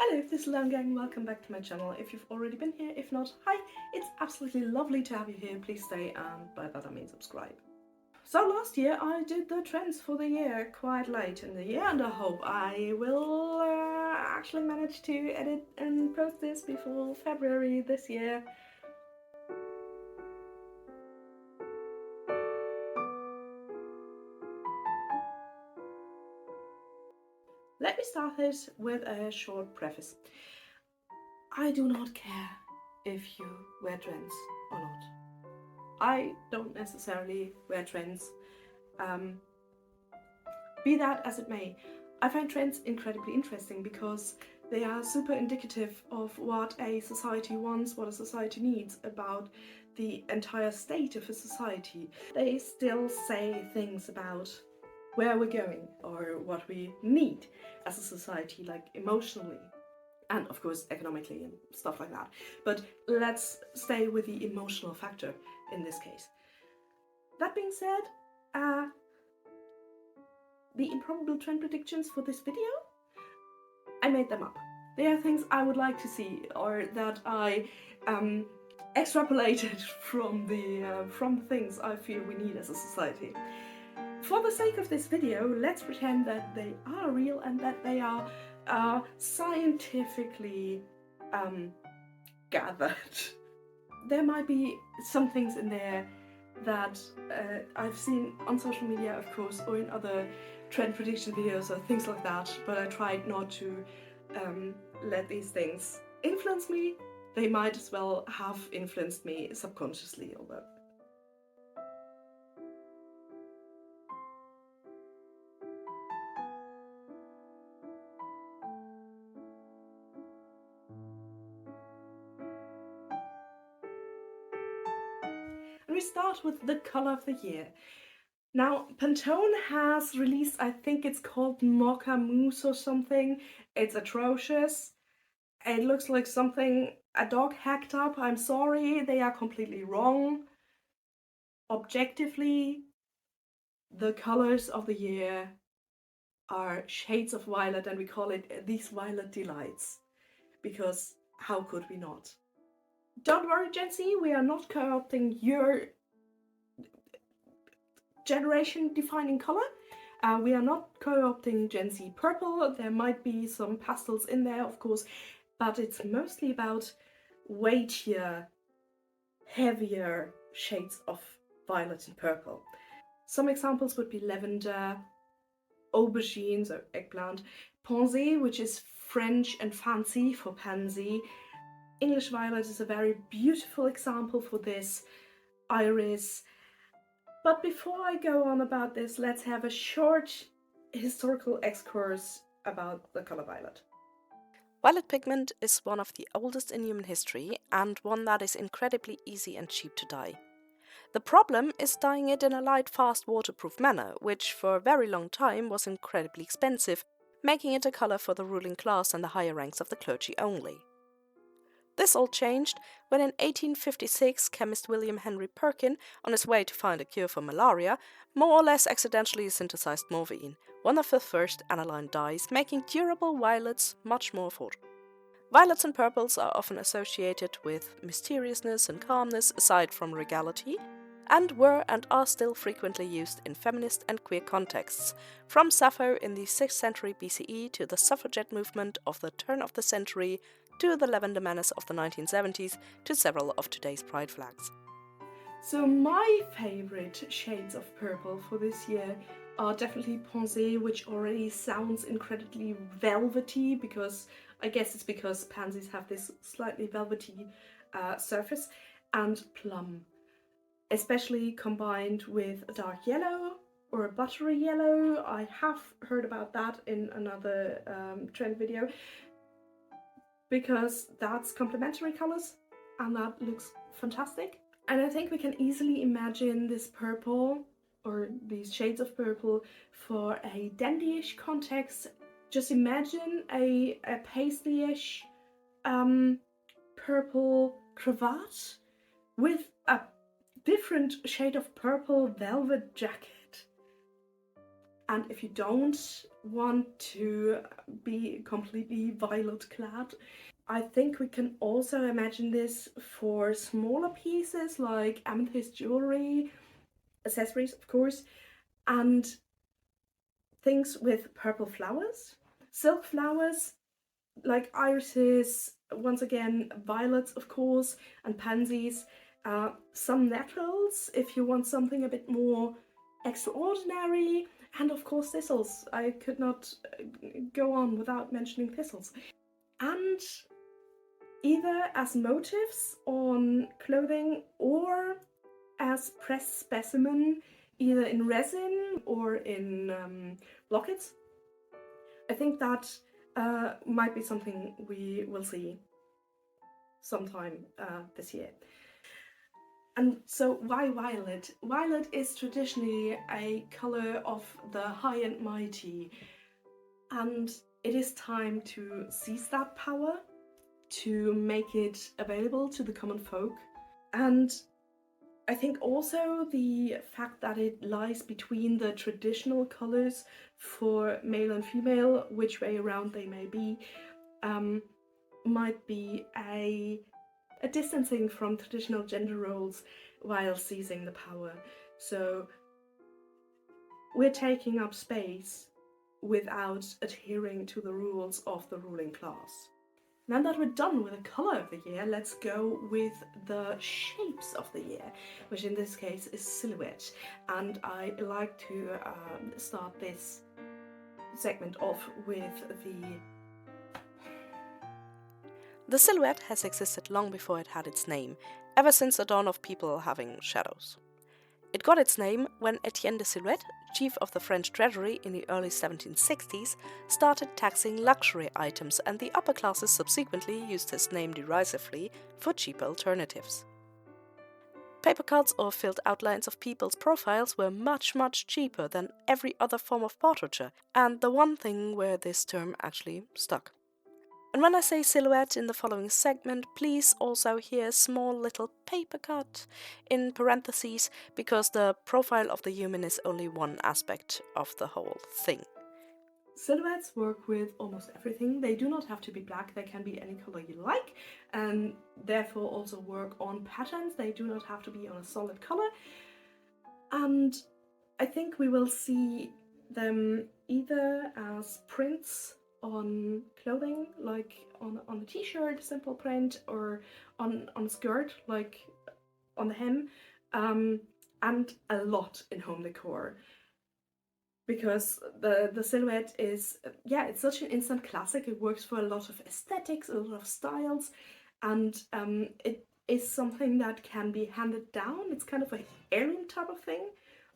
Hello Thistledown gang, welcome back to my channel. If you've already been here, if not, hi, it's absolutely lovely to have you here. Please stay and by that I mean subscribe. So last year I did the trends for the year quite late in the year, and I hope I will actually manage to edit and post this before February this year. Let me start this with a short preface. I do not care if you wear trends or not. I don't necessarily wear trends. Be that as it may, I find trends incredibly interesting because they are super indicative of what a society wants, what a society needs, about the entire state of a society. They still say things about where we're going or what we need as a society, like emotionally and of course economically and stuff like that. But let's stay with the emotional factor in this case. That being said, the improbable trend predictions for this video, I made them up. They are things I would like to see, or that I extrapolated from the things I feel we need as a society. For the sake of this video, let's pretend that they are real and that they are scientifically gathered. There might be some things in there that I've seen on social media, of course, or in other trend prediction videos or things like that, but I tried not to let these things influence me. They might as well have influenced me subconsciously, although. And we start with the colour of the year. Now, Pantone has released, I think it's called Mocha Mousse or something. It's atrocious. It looks like something a dog hacked up. I'm sorry, they are completely wrong. Objectively, the colors of the year are shades of violet, and we call it these violet delights. Because how could we not? Don't worry, Gen Z, we are not co-opting your generation defining color. We are not co-opting Gen Z purple. There might be some pastels in there, of course, but it's mostly about weightier, heavier shades of violet and purple. Some examples would be lavender, aubergine, so eggplant, pensée, which is French and fancy for pansy. English violet is a very beautiful example for this. Iris. But before I go on about this, let's have a short historical excursus about the color violet. Violet pigment is one of the oldest in human history and one that is incredibly easy and cheap to dye. The problem is dyeing it in a light, fast, waterproof manner, which for a very long time was incredibly expensive, making it a color for the ruling class and the higher ranks of the clergy only. This all changed when in 1856 chemist William Henry Perkin, on his way to find a cure for malaria, more or less accidentally synthesized morphine, one of the first aniline dyes, making durable violets much more affordable. Violets and purples are often associated with mysteriousness and calmness aside from regality, and were and are still frequently used in feminist and queer contexts, from Sappho in the 6th century BCE to the suffragette movement of the turn of the century to the lavender menace of the 1970s to several of today's pride flags. So my favorite shades of purple for this year are definitely Pensée, which already sounds incredibly velvety, because I guess it's because pansies have this slightly velvety surface, and Plum, especially combined with a dark yellow or a buttery yellow. I have heard about that in another trend video, because that's complementary colors and that looks fantastic. And I think we can easily imagine this purple or these shades of purple for a dandyish context. Just imagine a paisley-ish purple cravat with a different shade of purple velvet jacket. And if you don't want to be completely violet clad, I think we can also imagine this for smaller pieces like amethyst jewelry, accessories of course, and things with purple flowers. Silk flowers like irises, once again violets of course, and pansies. Some naturals if you want something a bit more extraordinary, and of course thistles. I could not go on without mentioning thistles. And either as motifs on clothing or as pressed specimen, either in resin or in blockets. I think that might be something we will see sometime this year. And so why violet? Violet is traditionally a colour of the high and mighty, and it is time to seize that power, to make it available to the common folk. And I think also the fact that it lies between the traditional colours for male and female, which way around they may be, might be a distancing from traditional gender roles while seizing the power. So we're taking up space without adhering to the rules of the ruling class. Now that we're done with the colour of the year, let's go with the shapes of the year, which in this case is silhouette. And I like to start this segment off with The silhouette has existed long before it had its name, ever since the dawn of people having shadows. It got its name when Etienne de Silhouette, chief of the French treasury in the early 1760s, started taxing luxury items, and the upper classes subsequently used his name derisively for cheaper alternatives. Paper cuts or filled outlines of people's profiles were much, much cheaper than every other form of portraiture, and the one thing where this term actually stuck. And when I say silhouette in the following segment, please also hear a small little paper cut in parentheses, because the profile of the human is only one aspect of the whole thing. Silhouettes work with almost everything. They do not have to be black, they can be any color you like, and therefore also work on patterns. They do not have to be on a solid color. And I think we will see them either as prints on clothing, like on a t-shirt, simple print, or on a skirt, like on the hem, and a lot in home decor. Because the silhouette is, yeah, it's such an instant classic. It works for a lot of aesthetics, a lot of styles, and it is something that can be handed down. It's kind of a heirloom type of thing.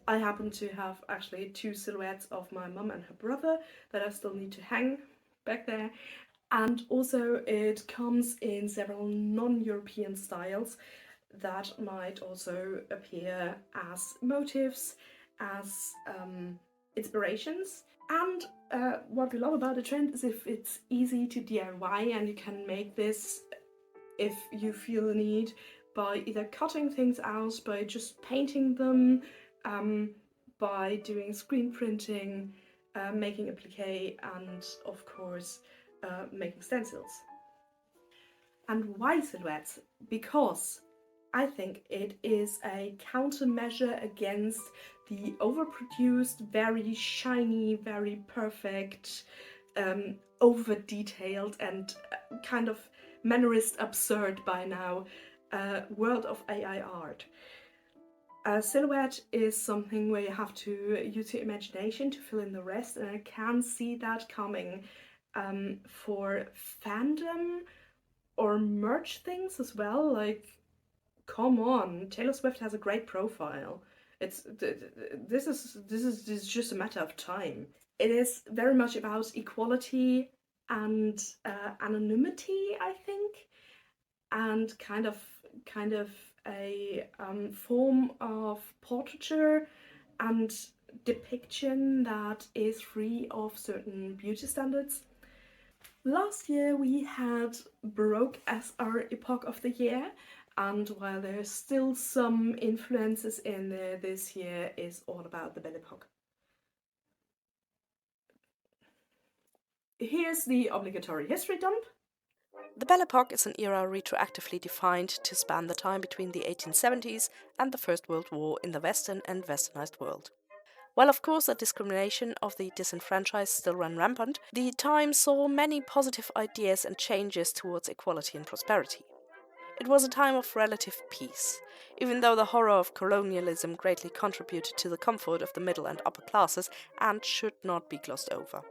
I happen to have actually 2 silhouettes of my mum and her brother that I still need to hang back there. And also it comes in several non-European styles that might also appear as motifs, as inspirations. And what we love about the trend is if it's easy to DIY, and you can make this if you feel the need by either cutting things out, by just painting them, by doing screen printing, making applique, and of course making stencils. And why silhouettes? Because I think it is a countermeasure against the overproduced, very shiny, very perfect, over-detailed and kind of mannerist absurd by now world of AI art. A silhouette is something where you have to use your imagination to fill in the rest, and I can see that coming for fandom or merch things as well. Like, come on, Taylor Swift has a great profile. This is just a matter of time. It is very much about equality and anonymity, I think, and kind of a form of portraiture and depiction that is free of certain beauty standards. Last year we had Baroque as our epoch of the year, and while there's still some influences in there, this year is all about the Belle Epoque. Here's the obligatory history dump. The Belle Epoque is an era retroactively defined to span the time between the 1870s and the First World War in the Western and Westernized world. While of course the discrimination of the disenfranchised still ran rampant, the time saw many positive ideas and changes towards equality and prosperity. It was a time of relative peace, even though the horror of colonialism greatly contributed to the comfort of the middle and upper classes and should not be glossed over.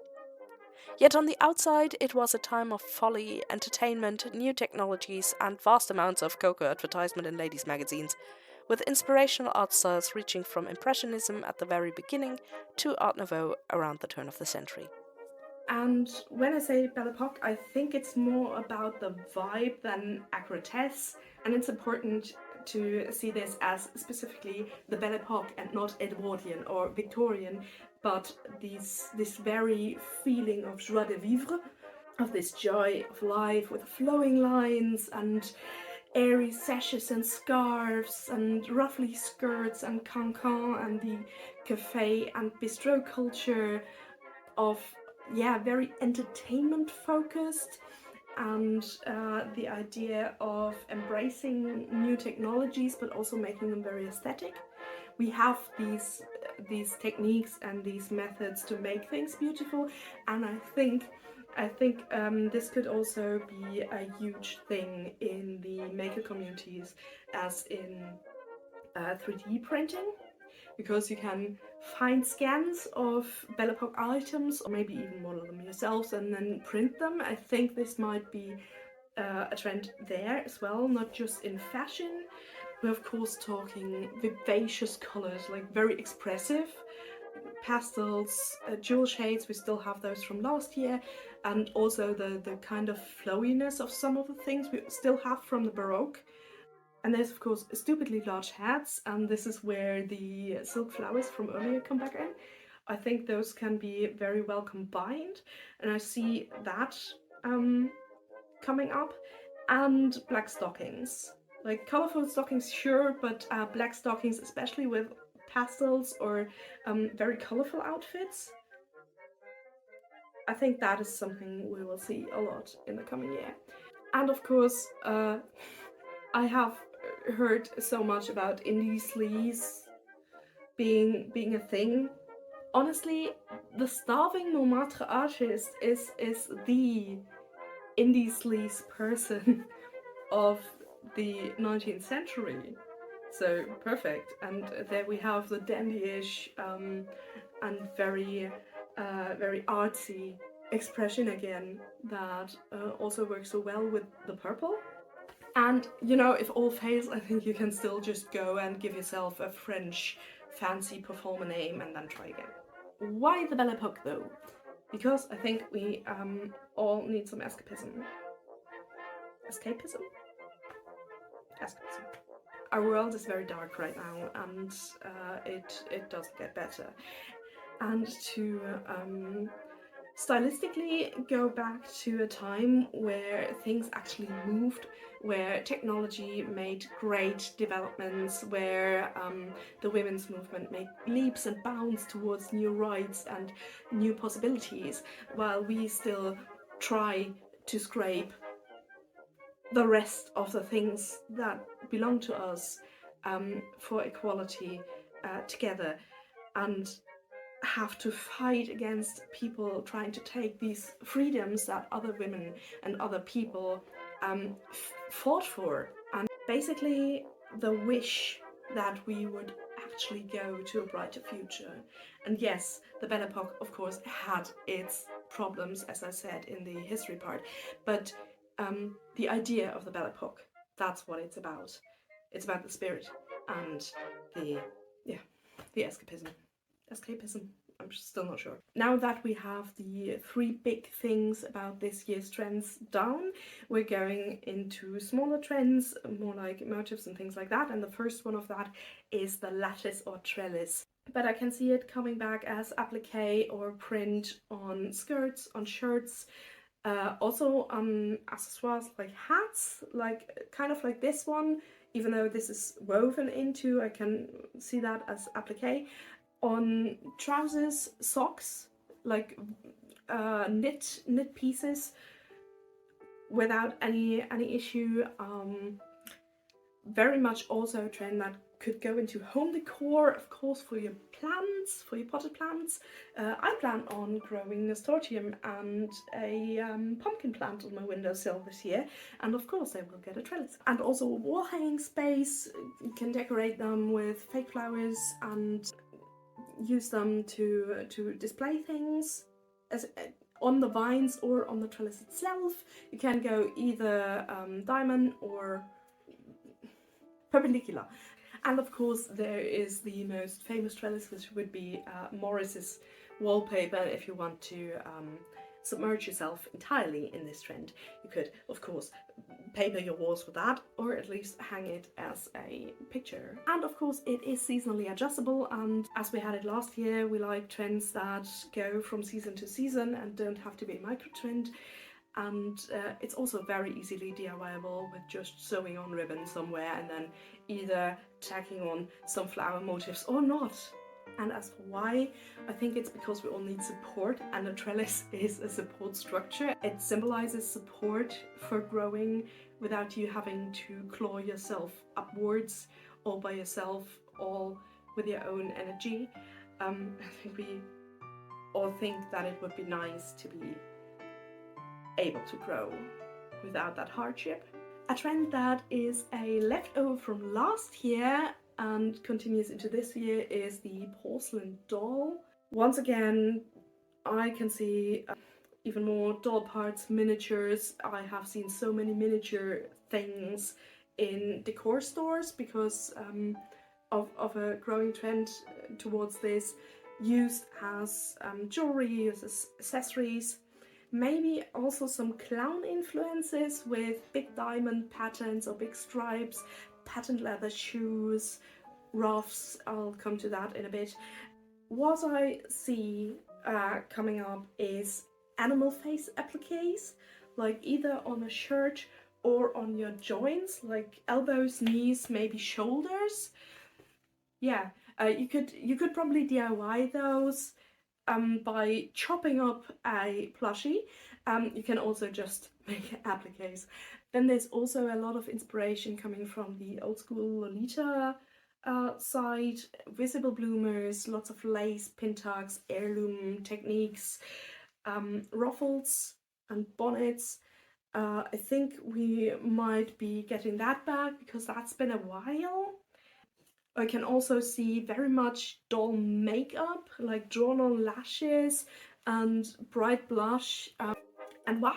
Yet on the outside, it was a time of folly, entertainment, new technologies, and vast amounts of cocoa advertisement in ladies' magazines, with inspirational art styles reaching from Impressionism at the very beginning to Art Nouveau around the turn of the century. And when I say Belle Epoque, I think it's more about the vibe than accuratesse, and it's important to see this as specifically the Belle Epoque and not Edwardian or Victorian, but this very feeling of joie de vivre, of this joy of life with flowing lines and airy sashes and scarves and ruffly skirts and cancan and the cafe and bistro culture of, yeah, very entertainment focused, and the idea of embracing new technologies but also making them very aesthetic. We have these techniques and these methods to make things beautiful, and I think this could also be a huge thing in the maker communities, as in 3D printing, because you can find scans of Belle Epoque items, or maybe even model them yourselves and then print them. I think this might be a trend there as well, not just in fashion. We're of course talking vivacious colors, like very expressive pastels, jewel shades. We still have those from last year, and also the kind of flowiness of some of the things we still have from the Baroque. And there's of course stupidly large hats, and this is where the silk flowers from earlier come back in. I think those can be very well combined, and I see that coming up. And black stockings. Like colorful stockings, sure, but black stockings, especially with pastels or very colorful outfits. I think that is something we will see a lot in the coming year. And of course, I have heard so much about indie sleaze being a thing. Honestly, the starving Montmartre artist is the indie sleaze person of the 19th century. So perfect. And there we have the dandyish and very artsy expression again that also works so well with the purple. And you know, if all fails, I think you can still just go and give yourself a French fancy performer name and then try again. Why the Belle Epoque though? Because I think we all need some escapism. Escapism? Escapism. Our world is very dark right now, and it doesn't get better. And to stylistically go back to a time where things actually moved, where technology made great developments, where the women's movement made leaps and bounds towards new rights and new possibilities, while we still try to scrape the rest of the things that belong to us for equality together, and have to fight against people trying to take these freedoms that other women and other people fought for. And basically the wish that we would actually go to a brighter future. And yes, the Belle Epoque of course had its problems, as I said in the history part, but the idea of the Belle Epoque, that's what it's about. It's about the spirit and the escapism. Escapism? I'm still not sure. Now that we have the three big things about this year's trends down, we're going into smaller trends, more like motifs and things like that, and the first one of that is the lattice or trellis. But I can see it coming back as applique or print on skirts, on shirts, also on accessoires like hats, like kind of like this one, even though this is woven into, I can see that as applique. On trousers, socks, like knit pieces without any issue. Very much also a trend that could go into home decor, of course, for your plants, for your potted plants. I plan on growing nasturtium and a pumpkin plant on my windowsill this year, and of course I will get a trellis. And also a wall hanging space, you can decorate them with fake flowers and use them to display things as on the vines or on the trellis itself. You can go either diamond or perpendicular. And of course there is the most famous trellis, which would be Morris's wallpaper. If you want to submerge yourself entirely in this trend, you could of course paper your walls with that, or at least hang it as a picture. And of course it is seasonally adjustable, and as we had it last year, we like trends that go from season to season and don't have to be a micro trend. And it's also very easily DIYable with just sewing on ribbon somewhere and then either tacking on some flower motifs or not. And as for why, I think it's because we all need support, and a trellis is a support structure. It symbolizes support for growing without you having to claw yourself upwards all by yourself, all with your own energy. I think we all think that it would be nice to be able to grow without that hardship. A trend that is a leftover from last year and continues into this year is the porcelain doll. Once again, I can see even more doll parts, miniatures. I have seen so many miniature things in decor stores because of a growing trend towards this, used as jewelry, used as accessories. Maybe also some clown influences with big diamond patterns or big stripes, patent leather shoes, ruffs. I'll come to that in a bit. What I see coming up is animal face appliques, like either on a shirt or on your joints, like elbows, knees, maybe shoulders. Yeah, you could probably DIY those by chopping up a plushie. You can also just make appliques. Then there's also a lot of inspiration coming from the old school Lolita side, visible bloomers, lots of lace, pin tucks, heirloom techniques, ruffles and bonnets. I think we might be getting that back because that's been a while. I can also see very much doll makeup, like drawn on lashes and bright blush. And why?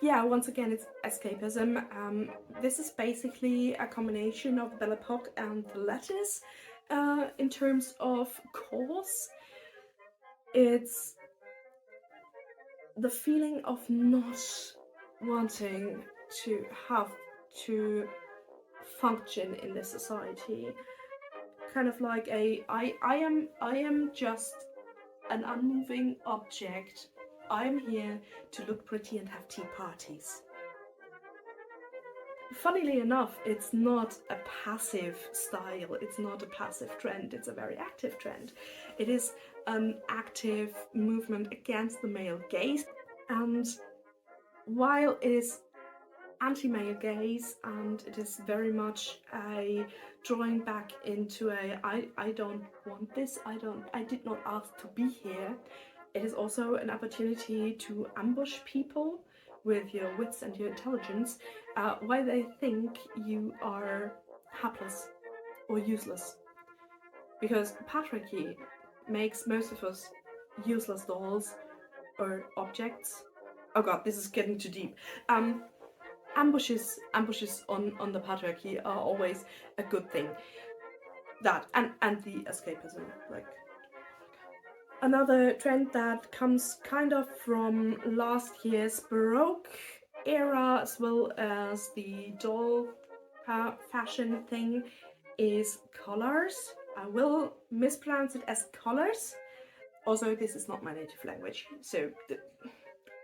Yeah, once again, it's escapism. This is basically a combination of Belle Epoque and the lettuce in terms of cause. It's the feeling of not wanting to have to function in this society. Kind of like I am just an unmoving object. I'm here to look pretty and have tea parties. Funnily enough, it's not a passive style, it's not a passive trend, it's a very active trend. It is an active movement against the male gaze, and while it is anti-male gaze and it is very much a drawing back into a I don't want this, I did not ask to be here, it is also an opportunity to ambush people with your wits and your intelligence while they think you are hapless or useless. Because patriarchy makes most of us useless dolls or objects. Oh god, this is getting too deep. Ambushes on the patriarchy are always a good thing. That and the escapism, like. Another trend that comes kind of from last year's Baroque era as well as the doll fashion thing is collars. I will mispronounce it as collars. Also, this is not my native language, so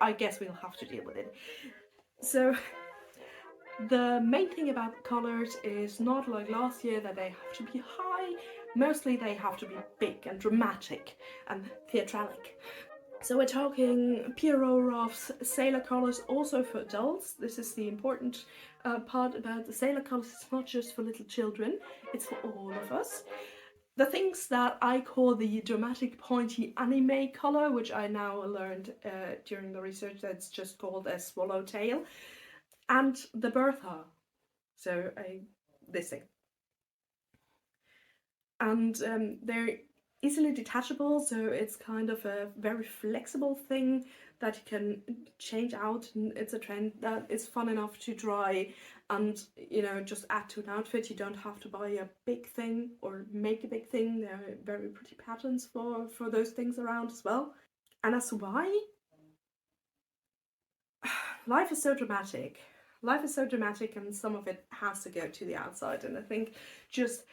I guess we'll have to deal with it. So the main thing about collars is not like last year that they have to be high, mostly they have to be big and dramatic and theatralic. So we're talking Pierrot ruffs, sailor colors, also for adults. This is the important part about the sailor colors. It's not just for little children, it's for all of us. The things that I call the dramatic pointy anime color, which I now learned during the research that's just called a swallowtail, and the Bertha, so this thing. And they're easily detachable, so it's kind of a very flexible thing that you can change out, and it's a trend that is fun enough to dry and, you know, just add to an outfit. You don't have to buy a big thing or make a big thing. There are very pretty patterns for those things around as well. And as to why, life is so dramatic. Life is so dramatic, and some of it has to go to the outside. And I think just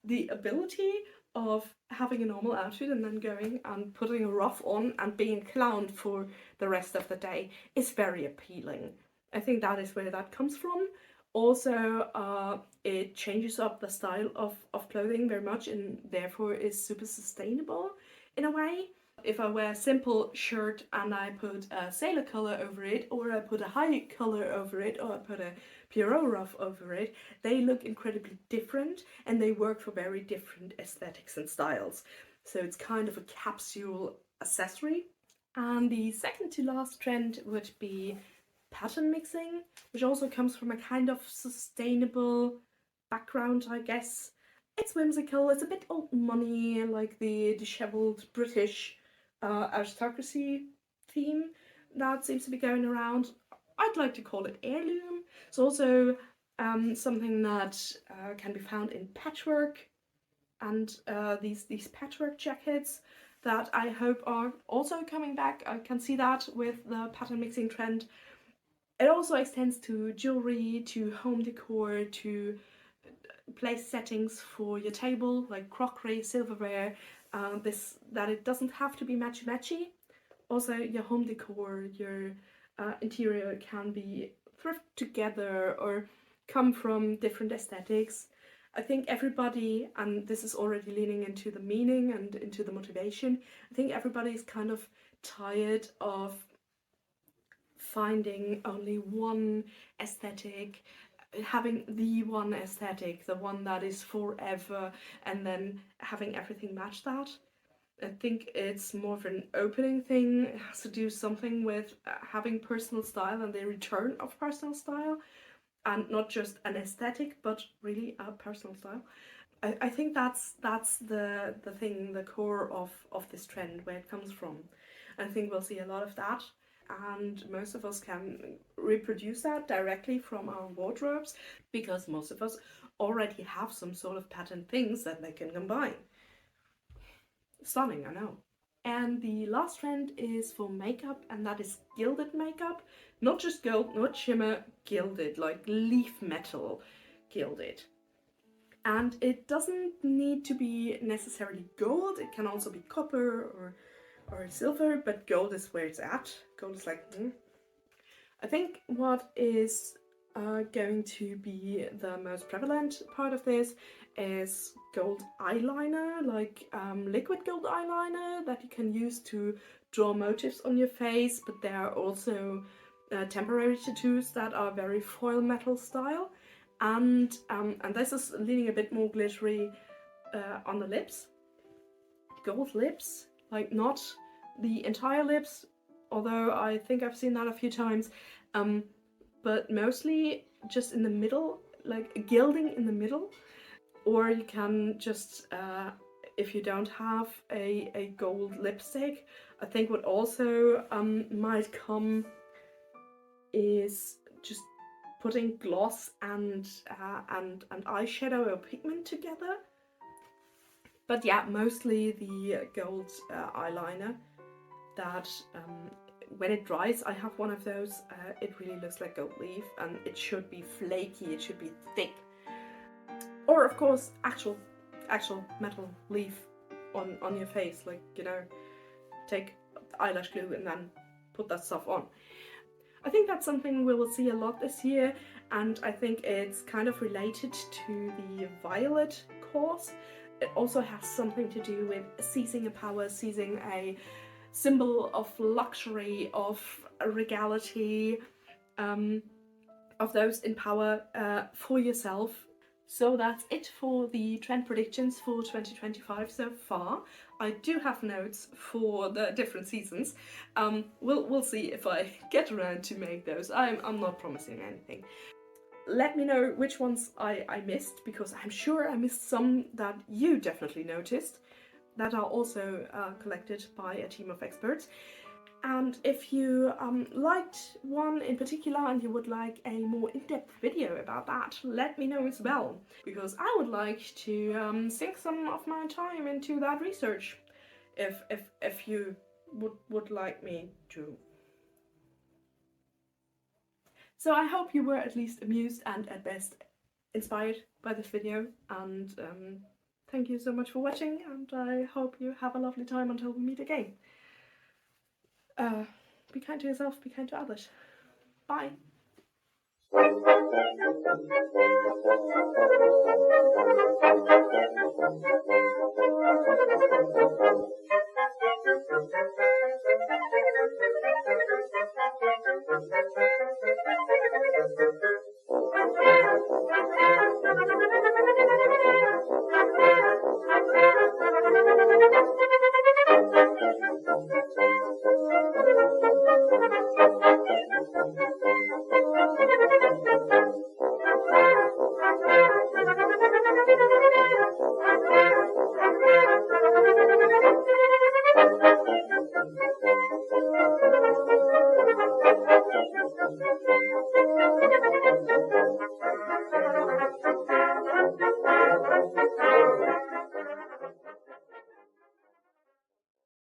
the ability of having a normal outfit and then going and putting a ruff on and being clowned for the rest of the day is very appealing. I think that is where that comes from. Also, it changes up the style of clothing very much, and therefore is super sustainable in a way. If I wear a simple shirt and I put a sailor color over it, or I put a high color over it, or I put a Pierrot ruff over it, they look incredibly different and they work for very different aesthetics and styles. So it's kind of a capsule accessory. And the second to last trend would be pattern mixing, which also comes from a kind of sustainable background, I guess. It's whimsical, it's a bit old money, like the dishevelled British aristocracy theme that seems to be going around. I'd like to call it heirloom. It's also something that can be found in patchwork, and these patchwork jackets that I hope are also coming back. I can see that with the pattern mixing trend. It also extends to jewelry, to home decor, to place settings for your table, like crockery, silverware, that it doesn't have to be matchy-matchy. Also, your home decor, your interior can be thrifted together or come from different aesthetics. I think everybody, and this is already leaning into the meaning and into the motivation, I think everybody's kind of tired of finding only one aesthetic, having the one aesthetic, the one that is forever, and then having everything match that. I think it's more of an opening thing. It has to do something with having personal style and the return of personal style, and not just an aesthetic, but really a personal style. I think that's the thing, the core of this trend, where it comes from. I think we'll see a lot of that, and most of us can reproduce that directly from our wardrobes, because most of us already have some sort of pattern things that they can combine. Stunning, I know. And the last trend is for makeup, and that is gilded makeup. Not just gold, not shimmer, gilded, like leaf metal gilded. And it doesn't need to be necessarily gold, it can also be copper or silver, but gold is where it's at. Gold is like, I think what is going to be the most prevalent part of this is gold eyeliner, like liquid gold eyeliner that you can use to draw motifs on your face, but there are also temporary tattoos that are very foil metal style, and this is leaning a bit more glittery on the lips. Gold lips, like not the entire lips, although I think I've seen that a few times, but mostly just in the middle, like gilding in the middle. Or you can just, if you don't have a gold lipstick, I think what also might come is just putting gloss and eyeshadow or pigment together. But yeah, mostly the gold eyeliner that when it dries, I have one of those, it really looks like gold leaf, and it should be flaky, it should be thick. Or of course, actual metal leaf on your face, like, you know, take eyelash glue and then put that stuff on. I think that's something we will see a lot this year, and I think it's kind of related to the violet cause. It also has something to do with seizing a power, seizing a symbol of luxury, of regality, of those in power for yourself. So that's it for the trend predictions for 2025 so far. I do have notes for the different seasons. We'll see if I get around to make those. I'm not promising anything. Let me know which ones I missed, because I'm sure I missed some that you definitely noticed, that are also collected by a team of experts. And if you liked one in particular and you would like a more in-depth video about that, let me know as well, because I would like to sink some of my time into that research, if you would like me to. So I hope you were at least amused and at best inspired by this video, and thank you so much for watching, and I hope you have a lovely time until we meet again. Be kind to yourself, be kind to others. Bye!